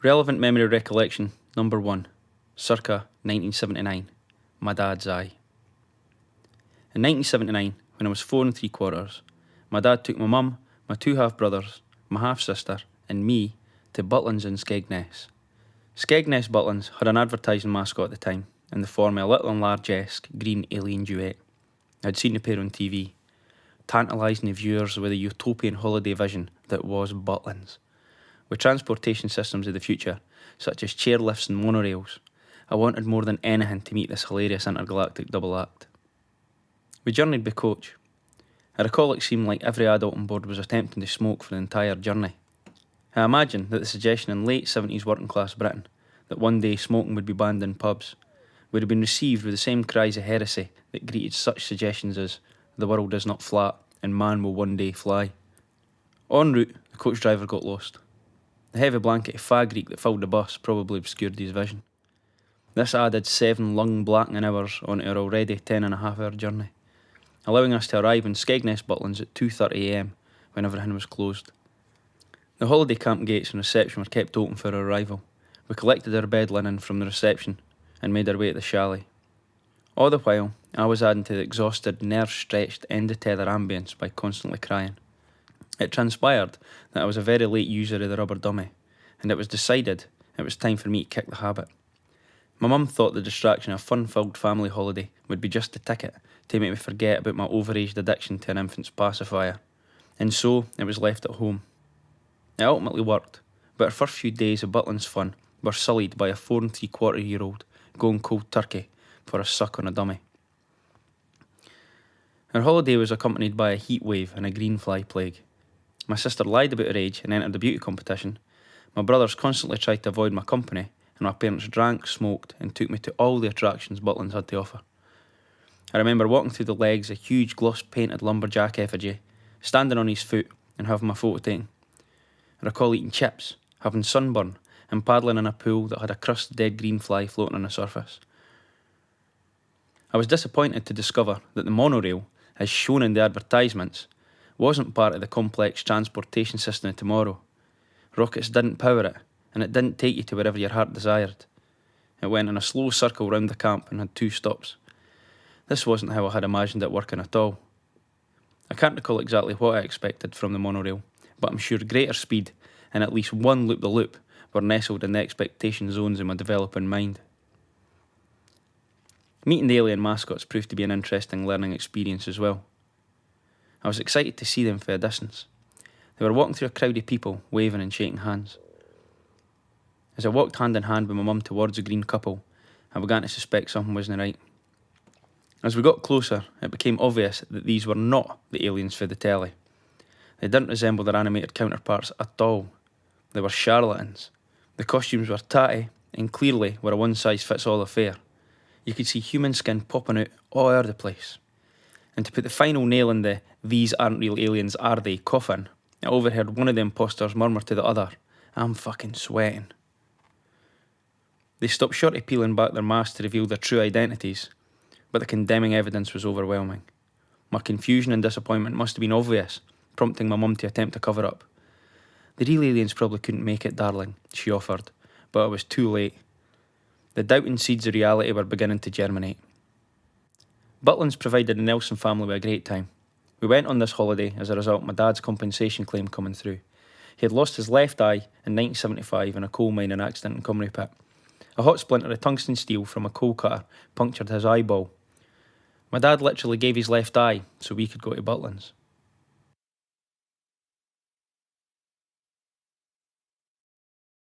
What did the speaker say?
Relevant memory recollection number 1, circa 1979, my dad's eye. In 1979, when I was 4 3/4, my dad took my mum, my 2 half-brothers, my half-sister and me to Butlins in Skegness. Skegness Butlins had an advertising mascot at the time in the form of a little and large-esque green alien duet. I'd seen the pair on TV, tantalising the viewers with a utopian holiday vision that was Butlins. With transportation systems of the future, such as chairlifts and monorails, I wanted more than anything to meet this hilarious intergalactic double act. We journeyed by coach. I recall it seemed like every adult on board was attempting to smoke for the entire journey. I imagine that the suggestion in late 70s working class Britain that one day smoking would be banned in pubs would have been received with the same cries of heresy that greeted such suggestions as "the world is not flat and man will one day fly." En route, the coach driver got lost. The heavy blanket of fag reek that filled the bus probably obscured his vision. This added 7 lung-blackening hours onto our already 10.5-hour journey, allowing us to arrive in Skegness Butlins at 2:30 AM when everything was closed. The holiday camp gates and reception were kept open for our arrival. We collected our bed linen from the reception and made our way to the chalet. All the while, I was adding to the exhausted, nerve-stretched, end-of-tether ambience by constantly crying. It transpired that I was a very late user of the rubber dummy, and it was decided it was time for me to kick the habit. My mum thought the distraction of a fun-filled family holiday would be just the ticket to make me forget about my overaged addiction to an infant's pacifier, and so it was left at home. It ultimately worked, but our first few days of Butlins fun were sullied by a 4 3/4-year-old going cold turkey for a suck on a dummy. Our holiday was accompanied by a heat wave and a green fly plague. My sister lied about her age and entered a beauty competition. My brothers constantly tried to avoid my company, and my parents drank, smoked, and took me to all the attractions Butlins had to offer. I remember walking through the legs of a huge gloss-painted lumberjack effigy, standing on his foot and having my photo taken. I recall eating chips, having sunburn, and paddling in a pool that had a crust of dead green fly floating on the surface. I was disappointed to discover that the monorail, as shown in the advertisements, wasn't part of the complex transportation system of tomorrow. Rockets didn't power it, and it didn't take you to wherever your heart desired. It went in a slow circle round the camp and had 2 stops. This wasn't how I had imagined it working at all. I can't recall exactly what I expected from the monorail, but I'm sure greater speed and at least one loop-the-loop were nestled in the expectation zones in my developing mind. Meeting the alien mascots proved to be an interesting learning experience as well. I was excited to see them from a distance. They were walking through a crowd of people, waving and shaking hands. As I walked hand in hand with my mum towards the green couple, I began to suspect something wasn't right. As we got closer, it became obvious that these were not the aliens for the telly. They didn't resemble their animated counterparts at all. They were charlatans. The costumes were tatty and clearly were a one-size-fits-all affair. You could see human skin popping out all over the place. And to put the final nail in the "these aren't real aliens, are they" coffin, I overheard one of the impostors murmur to the other, "I'm fucking sweating." They stopped short of peeling back their masks to reveal their true identities, but the condemning evidence was overwhelming. My confusion and disappointment must have been obvious, prompting my mum to attempt to cover up. "The real aliens probably couldn't make it, darling," she offered, but it was too late. The doubting seeds of reality were beginning to germinate. Butlins provided the Nelson family with a great time. We went on this holiday as a result of my dad's compensation claim coming through. He had lost his left eye in 1975 in a coal mining accident in Cymru Pit. A hot splinter of tungsten steel from a coal cutter punctured his eyeball. My dad literally gave his left eye so we could go to Butlins.